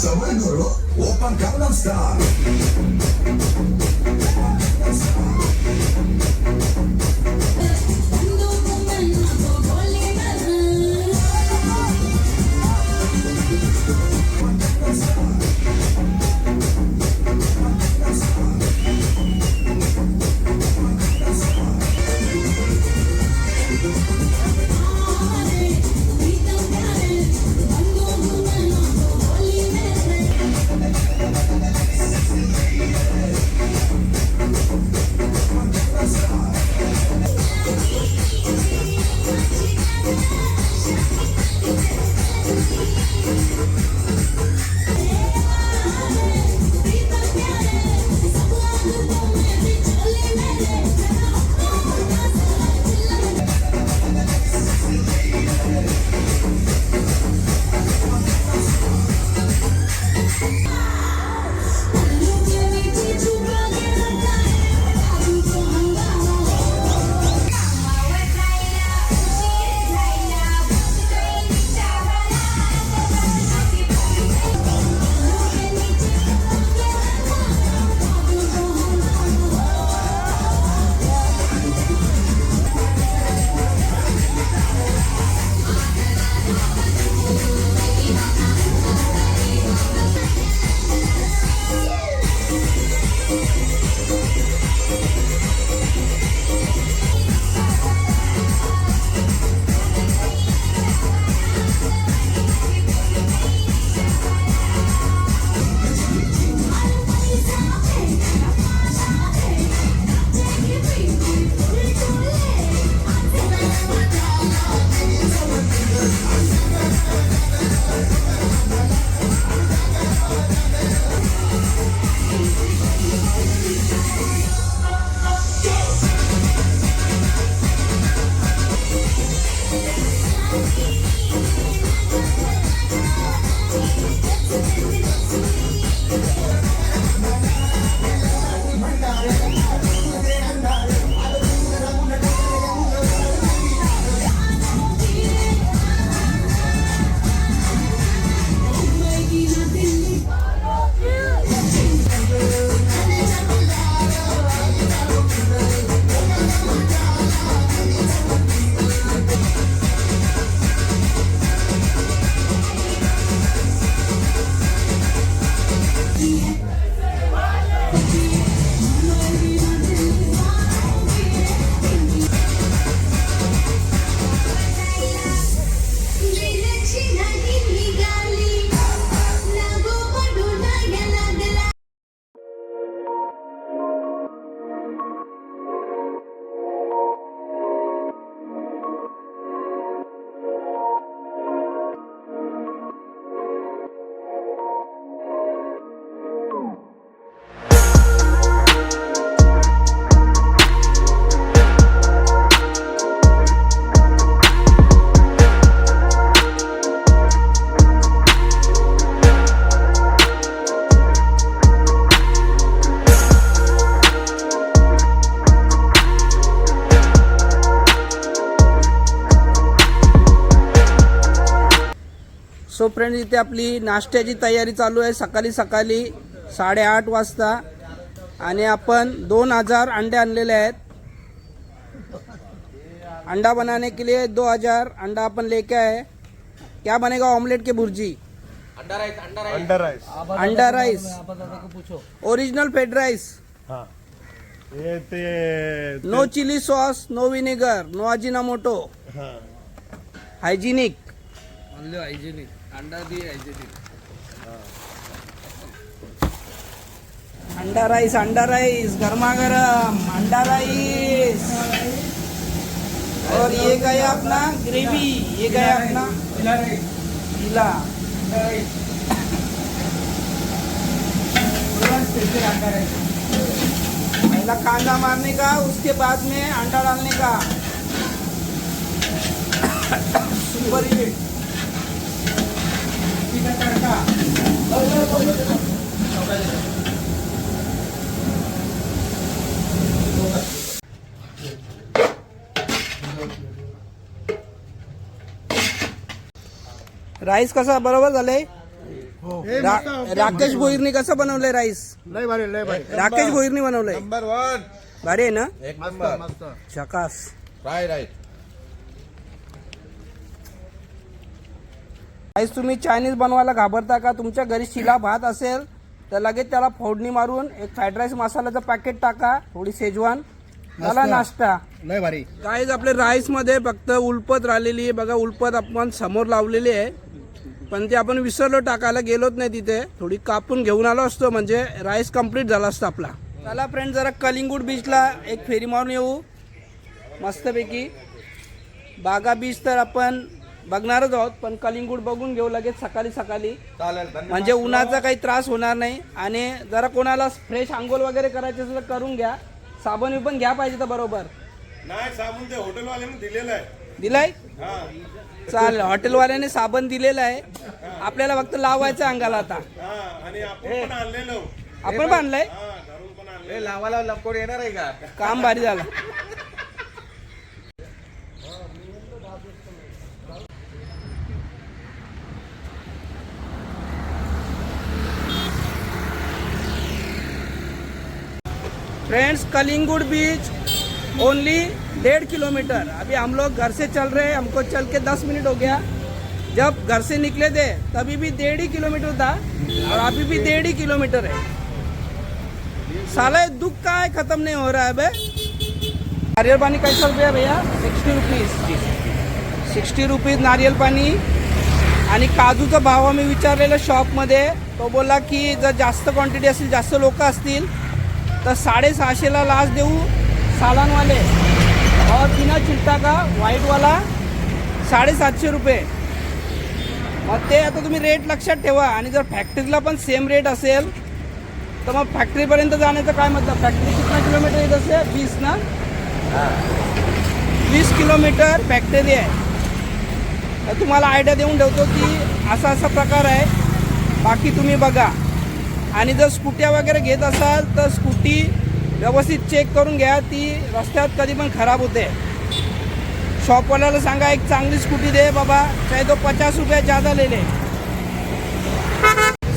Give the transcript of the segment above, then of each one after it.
सवय करो open Gangnam Style. So friends, इथे आपली नाश्त्याची तयारी चालू आहे सकाळी 8:30 वाजता आणि आपण 2000 अंडे आणलेले आहेत. अंडा बनाने के लिए 2000 अंडा अपन लेके आए. क्या बनेगा? ऑमलेट के भुर्जी, अंडा rice, original fried rice, no chilli sauce, no vinegar, no Ajinomoto, hygienic. अंडा राइस गर्मा गर्म अंडा राइस. और ये गया अपना ग्रेवी, ये गया अपना गीला. पहला कांदा मारने का, उसके बाद में अंडा डालने का. सुपर हिट तड़का. राईस कसा बरोबर झालंय? राकेश भोईरनी कसं बनवलंय राईस? लय भारी लय भारी राकेश भोईरनी बनवलंय. नंबर 1 भारी आहे ना? एक मस्त नंबर मस्त. शकास. राईट राईस तुम्ही चायनीज बनवायला घाबरता का? तुमच्या घरी शिला भात असेल तर लगेच त्याला फोडणी मारून एक फ्राईड राईस मसाल्याचं पॅकेट टाका, थोडी शेजवान, त्याला नाश्ता. लय भारी. गाईज आपल्या राईस मध्ये फक्त उलपत राहिलेली आहे बघा. उलपत आपण समोर लावलेली आहे, पण ते आपण विसरलो टाकायला, गेलोच नाही तिथे. थोडी कापून घेऊन आलो असतो म्हणजे राईस कंप्लीट झाला असता आपला. चला फ्रेंड, जरा कलिंगूट बीचला एक फेरी मारून येऊ मस्तपैकी. बागा बीच तर आपण बघणारच आहोत, पण कलिंगूट बघून घेऊ लगेच सकाळी सकाळी, चालेल. म्हणजे उन्हाचा काही त्रास होणार नाही. आणि जरा कोणाला फ्रेश आंघोळ वगैरे करायची असेल तर करून घ्या. साबण पण घ्या पाहिजे तर बरोबर. नाही साबण ते हॉटेलवाल्याने दिलेलं आहे. दिलाय? हा चालेल, हॉटेलवाल्याने साबण दिलेला आहे, आपल्याला फक्त लावायचं अंगाला आता. हा आणि आपण पण आणलेलो. आपण पण आणलंय. हा घरून पण आणलेलो. हे लावायला लपकोड येणार आहे का? काम भारी झालं. Friends, Calangute beach only 1.5 kilometre. अभी हम लोग घर से चल रहे हैं, हमको चल के 10 मिनट हो गया. जब घर से निकले थे तभी भी 1.5 किलोमीटर था और अभी भी 1.5 किलोमीटर है. साला ये दुख का है, खत्म नहीं हो रहा है बे. नारियल पानी कैसे रुपये है भैया? 60 रुपीज. 60 रुपीज नारियल पाणी. आणि काजूचा भाव आम्ही विचारलेला शॉपमध्ये, तो बोला की जर जास्त क्वांटिटी असेल, जास्त लोक असतील तर 650ला लास्ट देऊ सालान वाले, और बिना चिंता का व्हाईट वाला 750 रुपये. मग ते आता तुम्ही रेट लक्षात ठेवा. आणि जर फॅक्टरीला पण सेम रेट असेल तर मग फॅक्टरीपर्यंत जाण्याचं काय मतलब? फॅक्टरी कितना किलोमीटर येत असेल? 20 ना? 20 किलोमीटर फॅक्टरी आहे. तर तुम्हाला आयडिया देऊन ठेवतो की असा असा प्रकार आहे. बाकी तुम्ही बघा. आणि जर स्कूट्या वगैरे घेत असाल तर स्कूटी व्यवस्थित चेक करून घ्या, ती रस्त्यात कधी पण खराब होते. शॉपवाल्याला सांगा एक चांगली स्कूटी दे बाबा, चाहे तो 50 रुपये ज़्यादा ले ले.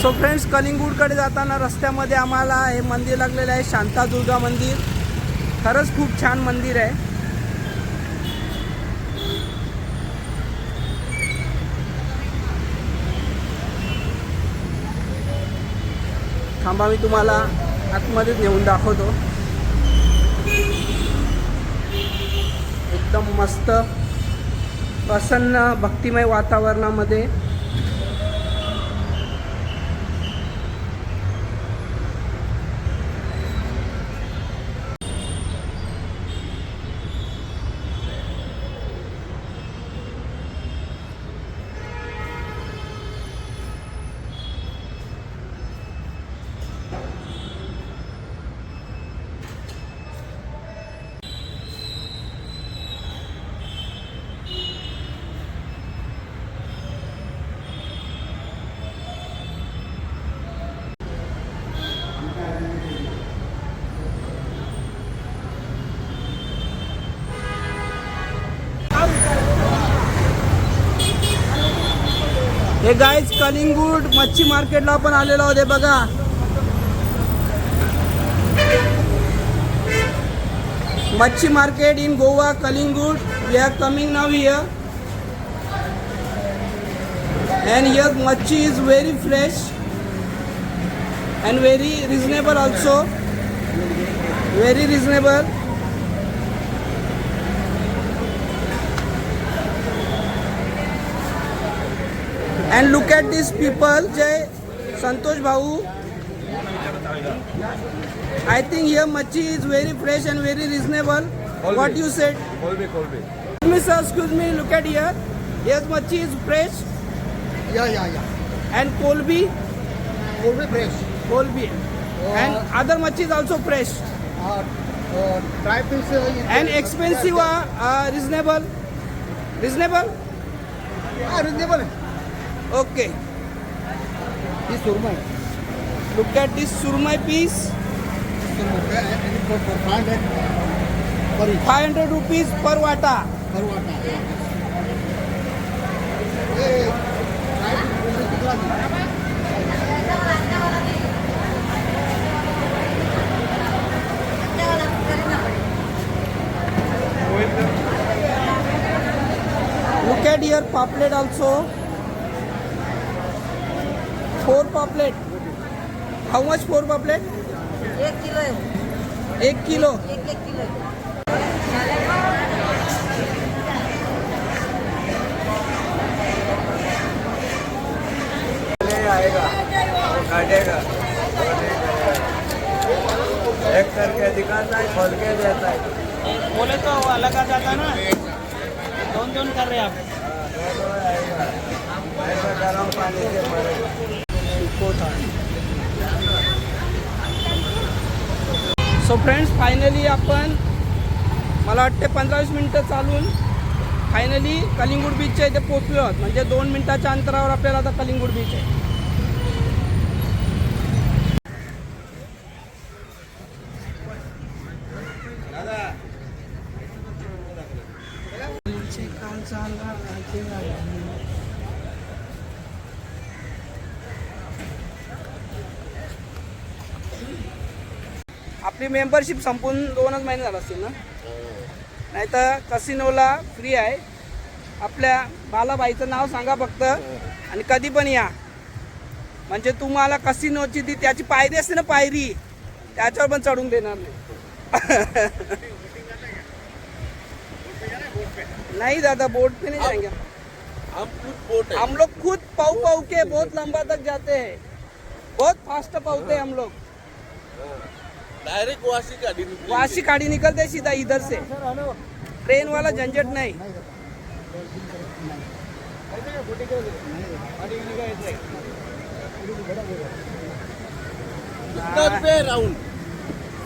सो फ्रेंड्स, कलिंगूटकडे जाताना रस्त्यामध्ये आम्हाला हे मंदिर लागलेलं आहे, शांतादुर्गा मंदिर. खरंच खूप छान मंदिर आहे. थांबा, मी तुम्हाला आतमध्ये नेऊन दाखवतो. एकदम मस्त प्रसन्न भक्तिमय वातावरणामध्ये. हे गाईज कलिंगूट मच्छी मार्केटला आपण आलेलो आहोत. हे बघा, मच्छी market in Goa, Calangute. We are coming now here and here मच्छी is very fresh and very reasonable also. Very reasonable. And look at these people. Jay Santosh Bhau, I think here machi is very fresh and very reasonable. What you said? Kolbe. Excuse me sir, excuse me, look at here. Yes, machi is fresh या and Kolbi, Kolbe fresh. and other machi is also fresh dry fish and expensive, reasonable. Reasonable आहे. Okay, he surmai look at this surmai piece. 500 rupees per wata. पापलेट also. 4 पापलेट. How much 4 पापलेट? 1 kilo आहे. 1 kilo. 1 kilo आहे. आएगा काटेगा एक करके दिखाता है खोल के देता है. बोले तो अलग आ जाता ना. दोन कर रहे आप. आएगा ऐसा गर्म पानी से भरेगा. सो फ्रेंड्स फायनली आपण मला वाटते 15-20 मिनटं चालून फायनली कलिंगूड बीचच्या इथे पोहोचलो आहोत. म्हणजे 2 मिनिटाच्या अंतरावर आपल्याला आता कलिंगूड बीच आहे. आपली मेंबरशिप संपून 2च महिने झाला असतील ना. नाही तर कसिनोला फ्री आहे. आपल्या बालाबाईचं नाव सांगा फक्त आणि कधी पण या. म्हणजे तुम्हाला कसिनोची ती त्याची पायरी असते ना, पायरी त्याच्यावर पण चढून देणार नाही. नहीं दादा बोट पे नहीं जाएंगे हम लोग खुद पाऊ के बहुत लंबा तक जाते हैं. बहुत फास्ट पाऊते हैं हम लोग. डायरेक्ट वाशी गाड़ी निकलते हैं सीधा इधर से. ट्रेन वाला झंझट नहीं. राउंड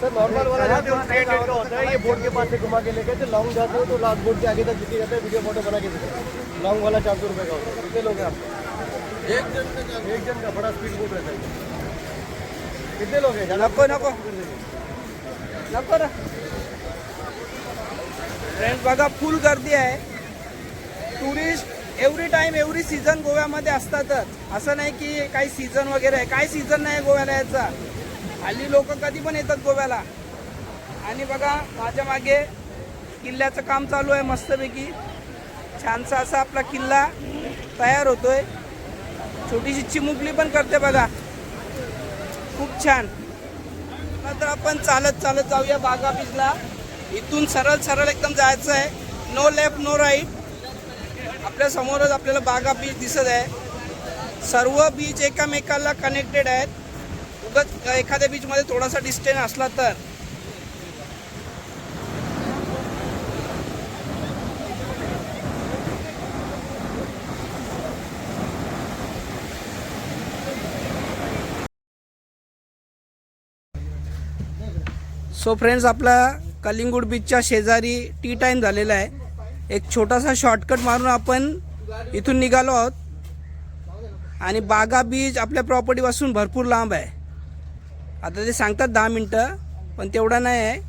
सर नॉर्मल वाला जाते हो 300 का होता है. ये बोट के पास से घुमा के लेके तो लॉन्ग जाते हो तो लास्ट बोट के आगे तक जितनी जाते हैं वीडियो फोटो बना के देते हैं. लॉन्ग वाला 400 रुपये का होता है. कितने लोग हैं आप? एक जन का बड़ा स्पीड बोट रहता है. कितने लोग हैं? नको नको नको ना. फ्रेंड्स बघा फुल गर्दी आहे. Tourist every time every season गोव्यामध्ये असतातच. असं नाही की काही सीझन वगैरे आहे. काही सीझन नाही गोव्याला यायचा. हल्ली लोक कधी पण येतात गोव्याला. आणि बघा माझ्या मागे किल्ल्याचं काम चालू आहे मस्तपैकी. छानसा असा आपला किल्ला तयार होतोय. छोटीशी चिमुकली पण करते बघा. खूप छान. तर आपण चालत चालत जाऊया बागा बीचला. इथून सरळ सरळ एकदम जायचं आहे. No left no right. आपल्या समोरच आपल्याला बागा बीच दिसत आहे. सर्व बीच एकामेकाला कनेक्टेड आहेत. उगाच एखाद्या बीचमध्ये थोडासा डिस्टन्स असला तर. सो फ्रेंड्स आपला कलिंगूड बीचच्या शेजारी टी टाईम झालेला आहे. एक छोटासा शॉर्टकट मारून आपण इथून निघालो आहोत. आणि बागा बीच आपल्या प्रॉपर्टीपासून भरपूर लांब आहे. आता ते सांगतात 10 मिनटं पण तेवढा नाही आहे.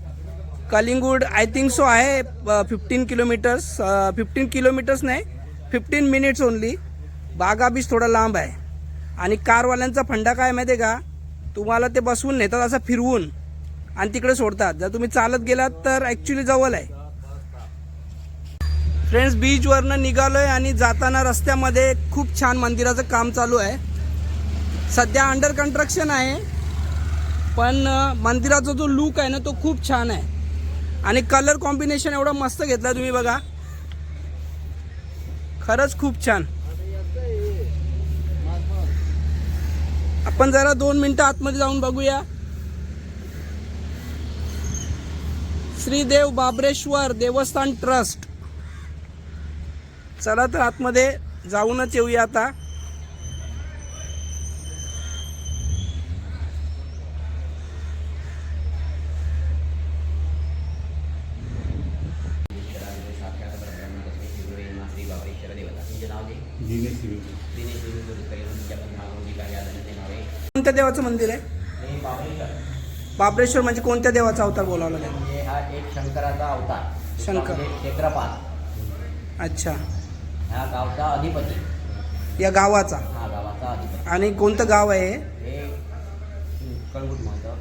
कलिंगूड आय थिंक सो आहे 15 किलोमीटर्स. 15 किलोमीटर्स नाही 15 मिनिट्स ओनली. बागा बीच थोडा लांब आहे. आणि कारवाल्यांचा फंडा काय माहिती आहे का, तुम्हाला ते बसवून नेतात असं फिरवून आणि तिकडे सोडतात. जर तुम्ही चालत गेलात तर ॲक्च्युली जवळ आहे. फ्रेंड्स बीचवरनं निघालो आहे आणि जाताना रस्त्यामध्ये खूप छान मंदिराचं काम चालू आहे. सध्या अंडर कन्स्ट्रक्शन आहे पण मंदिराचा जो लुक आहे ना तो खूप छान आहे. आणि कलर कॉम्बिनेशन एवढं मस्त घेतला तुम्ही बघा. खरंच खूप छान. आपण जरा 2 मिनटं आतमध्ये जाऊन बघूया. श्रीदेव बाबरेश्वर देवस्थान ट्रस्ट. चला तर आतमध्ये जाऊनच येऊया आता. कोणत्या देवाचं मंदिर आहे? बाबरेश्वर म्हणजे कोणत्या देवाचा अवतार बोलावला लागेल? म्हणजे हा एक शंकराचा अवतार. शंकर. क्षेत्रपाल. अच्छा. ह्या गावचा अधिपती. या गावाचा. हा गावाचा अधिपती. आणि कोणतं गाव आहे हे कळगुट म्हणतो.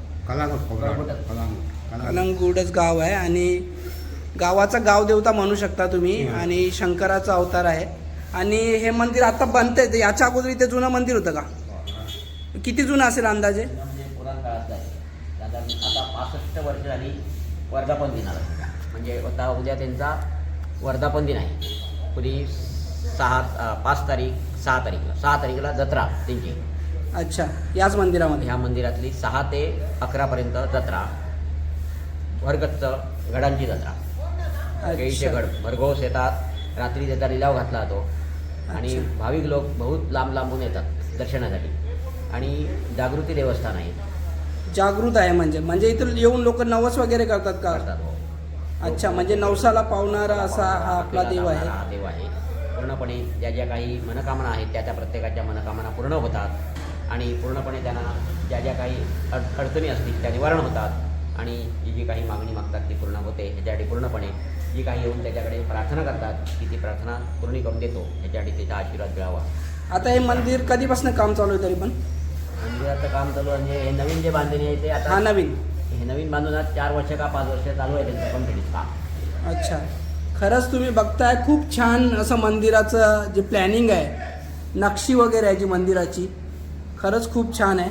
कलंगूडच गाव आहे. आणि गावाचा गावदेवता म्हणू शकता तुम्ही. आणि शंकराचा अवतार आहे. आणि हे मंदिर आता बनतंय तर याच्या अगोदर इथे जुनं मंदिर होतं का? किती जुनं असेल अंदाजे? म्हणजे पुराण काळातलं आहे. साधारण आता 65 वर्ष झाली वर्धापन दिनाला. म्हणजे आता उद्या त्यांचा वर्धापन दिन आहे. पुढे 6 तारीखला जत्रा त्यांची. अच्छा, याच मंदिरामध्ये. ह्या मंदिरातली 6 ते 11पर्यंत जत्रा, भरगच्च गडांची जत्रा. केळीचे अच्छा. गड भरघोस येतात. रात्री त्याचा लिलाव घातला जातो आणि अच्छा. भाविक लोक बहुत लांबून येतात दर्शनासाठी. आणि जागृती देवस्थान आहे. जागृत आहे म्हणजे इथं येऊन लोक नवस वगैरे करतात का? करतात हो. अच्छा, म्हणजे नवसाला पावणारा असा हा आपला देव आहे. हा देव आहे. पूर्णपणे ज्या ज्या काही मनोकामना आहेत त्या प्रत्येकाच्या मनोकामना पूर्ण होतात आणि पूर्णपणे त्यांना ज्या ज्या काही अडचणी असतील त्या निवारण होतात आणि जी काही मागणी मागतात ती पूर्ण होते. ह्याच्यासाठी पूर्णपणे जी काही येऊन त्याच्याकडे प्रार्थना करतात की ती प्रार्थना पूर्ण करून देतो. ह्याच्यासाठी त्याचा आशीर्वाद मिळावा. आता हे मंदिर कधीपासून काम चालू आहे तरी पण? मंदिराचं काम चालू म्हणजे हे नवीन जे बांधणी आहे ते हा आता नवीन. हे नवीन बांधून 4 वर्ष का 5 वर्ष चालू आहे त्यांचं कंप्लीट काम. अच्छा, खरंच तुम्ही बघताय खूप छान असं मंदिराचं जे प्लॅनिंग आहे, नक्षी वगैरे आहे जी मंदिराची, खरंच खूप छान आहे.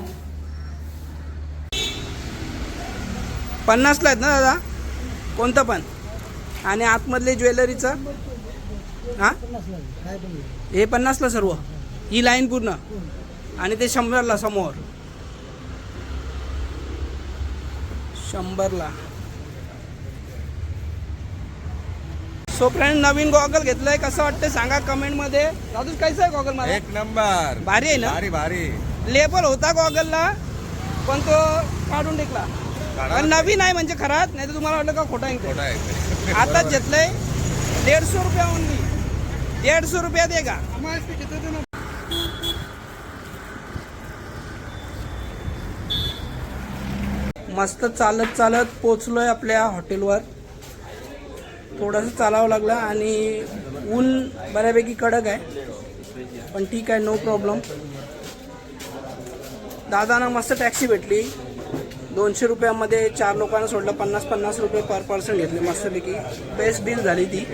50ला आहेत ना दादा? कोणतं पण? आणि आतमधले ज्वेलरीचं? हां, हे 50ला सर्व, ही लाईन पूर्ण, आणि ते 100ला समोर. 100ला. सो फ्रेंड, नवीन गॉगल घेतलंय, कसं वाटतंय सांगा कमेंटमध्ये. दादू कैसा आहे गॉगल? मला एक नंबर. भारी आहे ना? भारी भारी. लेबल होता गॉगलला पण तो काढून टाकला. आणि नवीन आहे म्हणजे खराच, नाही तर तुम्हाला वाटलं का खोटा खोटा आहे. आताच घेतलंय. 150 रुपया ओनली. 150 रुपया देगा. मस्त चालत चालत पोचलोय आपल्या हॉटेलवर. थोडंसं चालावं लागलं आणि ऊन बऱ्यापैकी कडक आहे, पण ठीक आहे, नो प्रॉब्लेम. दादांना मस्त टॅक्सी भेटली. 200 रुपयामध्ये 4 लोकांना सोडलं. 50 रुपये पर पर्सन घेतले. मस्तपैकी बेस्ट डील झाली ती.